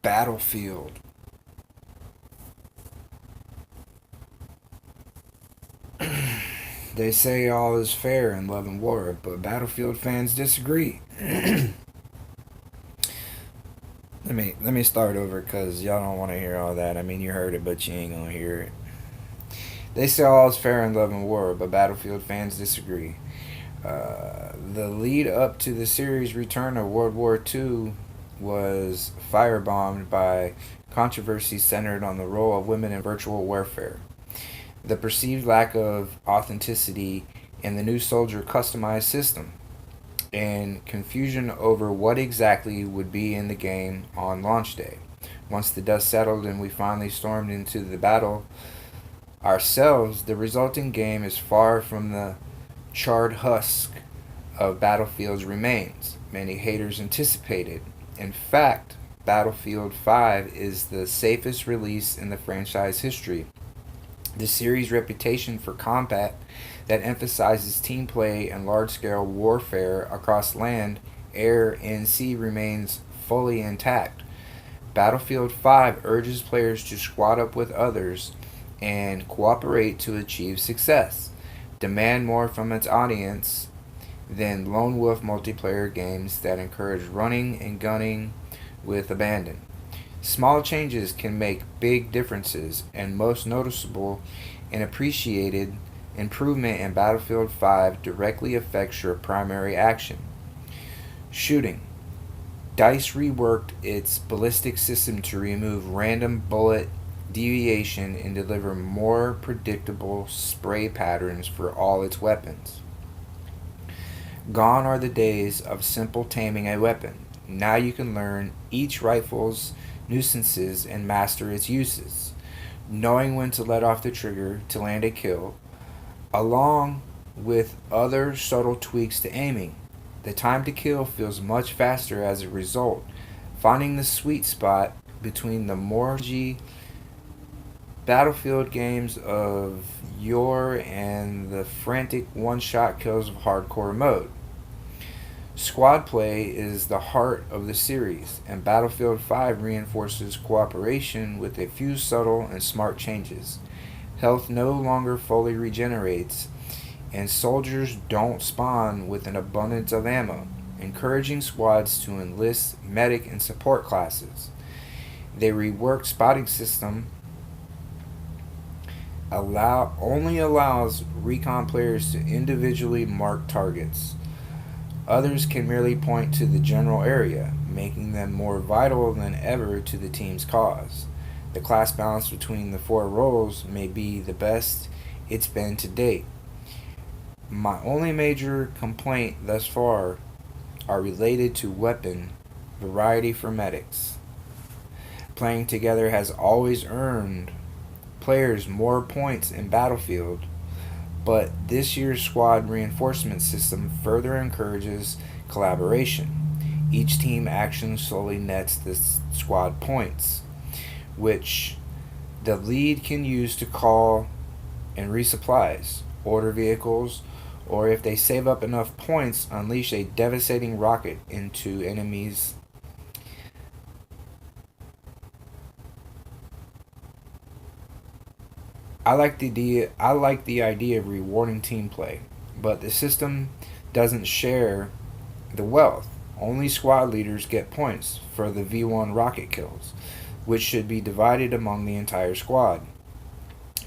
Battlefield. They say all is fair in love and war, but Battlefield fans disagree. Let me start over because y'all don't want to hear all that. I mean, you heard it, but you ain't gonna hear it. They say all is fair in love and war, but Battlefield fans disagree. The lead up to the series' return of World War II was firebombed by controversy centered on the role of women in virtual warfare, the perceived lack of authenticity in the new soldier customized system, and confusion over what exactly would be in the game on launch day. Once the dust settled and we finally stormed into the battle ourselves, the resulting game is far from the charred husk of Battlefield's remains many haters anticipated. In fact, Battlefield 5 is the safest release in the franchise history. The series' reputation for combat that emphasizes team play and large scale warfare across land, air, and sea remains fully intact. Battlefield 5 urges players to squad up with others and cooperate to achieve success, demand more from its audience than lone wolf multiplayer games that encourage running and gunning with abandon. Small changes can make big differences, and most noticeable and appreciated improvement in Battlefield 5 directly affects your primary action. Shooting. DICE reworked its ballistic system to remove random bullet deviation and deliver more predictable spray patterns for all its weapons. Gone are the days of simple taming a weapon. Now you can learn each rifle's nuisances and master its uses, knowing when to let off the trigger to land a kill, along with other subtle tweaks to aiming. The time to kill feels much faster as a result, finding the sweet spot between the more G Battlefield games of yore and the frantic one shot kills of hardcore mode. Squad play is the heart of the series, and Battlefield 5 reinforces cooperation with a few subtle and smart changes. Health no longer fully regenerates, and soldiers don't spawn with an abundance of ammo, encouraging squads to enlist medic and support classes. They reworked spotting system only allows recon players to individually mark targets. Others can merely point to the general area, making them more vital than ever to the team's cause. The class balance between the four roles may be the best it's been to date. My only major complaint thus far are related to weapon variety for medics. Playing together has always earned players more points in Battlefield, but this year's squad reinforcement system further encourages collaboration. Each team action slowly nets the squad points, which the lead can use to call and resupplies, order vehicles, or if they save up enough points, unleash a devastating rocket into enemies. I like the idea of rewarding team play, but the system doesn't share the wealth. Only squad leaders get points for the V1 rocket kills, which should be divided among the entire squad.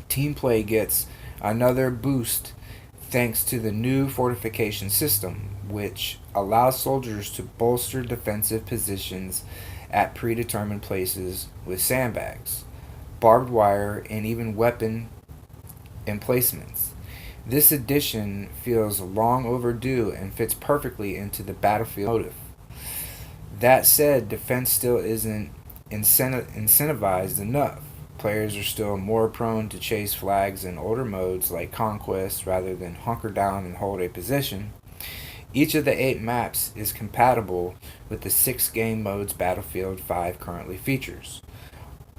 Team play gets another boost thanks to the new fortification system, which allows soldiers to bolster defensive positions at predetermined places with sandbags, barbed wire, and even weapon emplacements. This addition feels long overdue and fits perfectly into the battlefield motive. That said, defense still isn't incentivized enough. Players are still more prone to chase flags in older modes like Conquest rather than hunker down and hold a position. Each of the 8 maps is compatible with the 6 game modes Battlefield 5 currently features.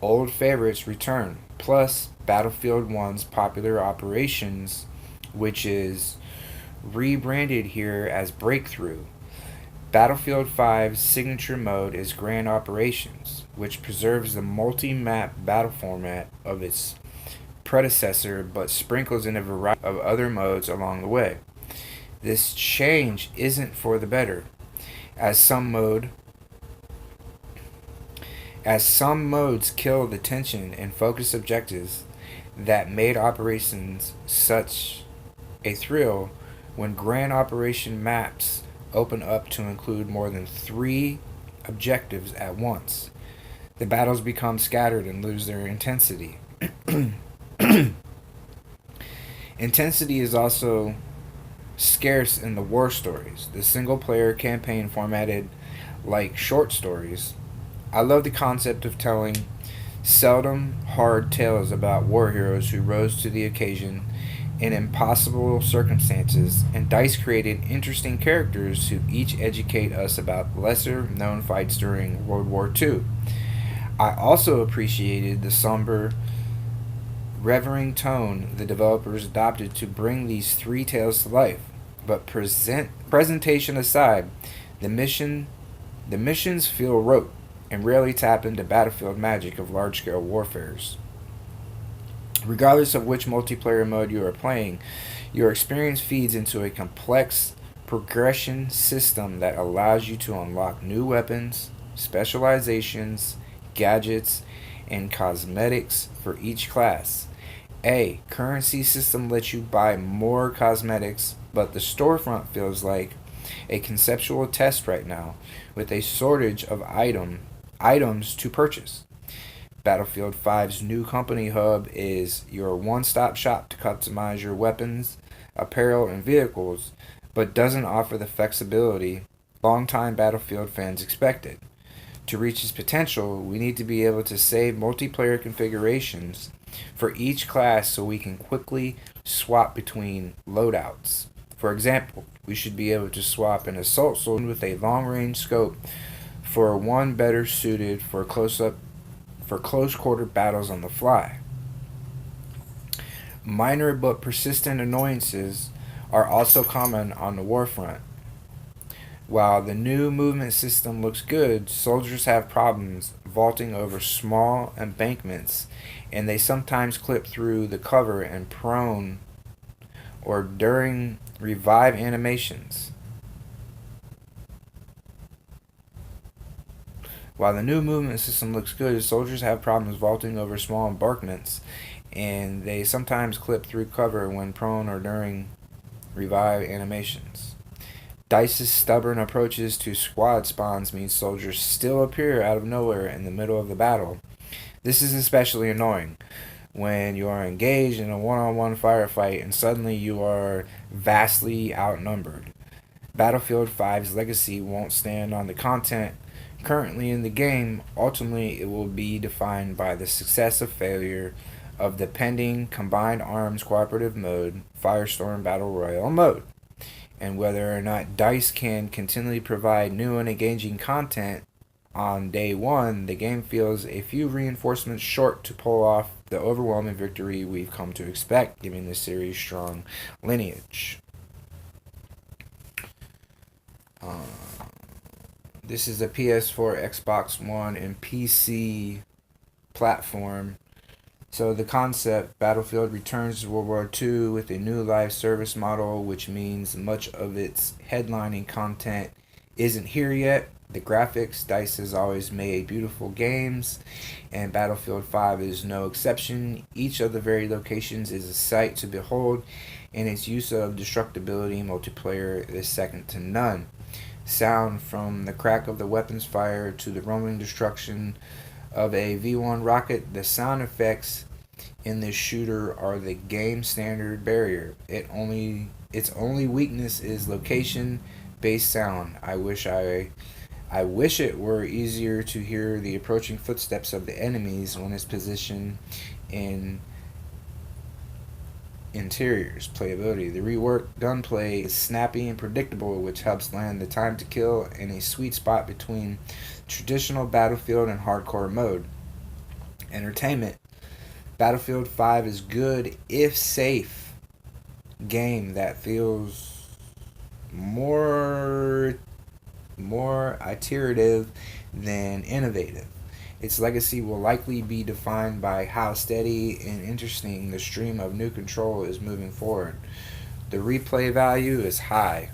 Old favorites return, plus Battlefield 1's popular operations, which is rebranded here as Breakthrough. Battlefield 5's signature mode is Grand Operations, which preserves the multi map battle format of its predecessor but sprinkles in a variety of other modes along the way. This change isn't for the better, as some modes kill the tension and focus objectives that made operations such a thrill. When grand operation maps open up to include more than 3 objectives at once, the battles become scattered and lose their intensity. Intensity is also scarce in the war stories, the single player campaign formatted like short stories. I love the concept of telling seldom hard tales about war heroes who rose to the occasion in impossible circumstances, and DICE created interesting characters who each educate us about lesser known fights during World War II. I also appreciated the somber, revering tone the developers adopted to bring these 3 tales to life. But presentation aside, the missions feel rote and rarely tap into battlefield magic of large-scale warfares. Regardless of which multiplayer mode you are playing, your experience feeds into a complex progression system that allows you to unlock new weapons, specializations, gadgets, and cosmetics for each class. A currency system lets you buy more cosmetics, but the storefront feels like a conceptual test right now, with a shortage of items to purchase. Battlefield 5's new company hub is your one-stop shop to customize your weapons, apparel, and vehicles, but doesn't offer the flexibility longtime Battlefield fans expected. To reach its potential, we need to be able to save multiplayer configurations for each class so we can quickly swap between loadouts. For example, we should be able to swap an assault soldier with a long-range scope for one better suited for close quarter battles on the fly. Minor but persistent annoyances are also common on the warfront. While the new movement system looks good, soldiers have problems vaulting over small embankments, and they sometimes clip through the cover and prone or during revive animations. While the new movement system looks good, soldiers have problems vaulting over small embankments, and they sometimes clip through cover when prone or during revive animations. DICE's stubborn approaches to squad spawns mean soldiers still appear out of nowhere in the middle of the battle. This is especially annoying when you are engaged in a one-on-one firefight and suddenly you are vastly outnumbered. Battlefield 5's legacy won't stand on the content currently in the game. Ultimately, it will be defined by the success or failure of the pending Combined Arms Cooperative Mode, Firestorm Battle Royale mode, and whether or not DICE can continually provide new and engaging content. On day one, the game feels a few reinforcements short to pull off the overwhelming victory we've come to expect, giving the series strong lineage. This is a PS4, Xbox One, and PC platform. So the concept, Battlefield returns to World War II with a new live service model, which means much of its headlining content isn't here yet. The graphics, DICE has always made beautiful games, and Battlefield 5 is no exception. Each of the varied locations is a sight to behold, and its use of destructibility multiplayer is second to none. Sound from the crack of the weapons fire to the rumbling destruction of a V1 rocket, the sound effects in this shooter are the game standard barrier. Its only weakness is location based sound. I wish it were easier to hear the approaching footsteps of the enemies when it's positioned in interiors. Playability. The reworked gunplay is snappy and predictable, which helps land the time to kill in a sweet spot between traditional Battlefield and hardcore mode. Entertainment. Battlefield 5 is good, if safe, game that feels more more iterative than innovative. Its legacy will likely be defined by how steady and interesting the stream of new control is moving forward. The replay value is high.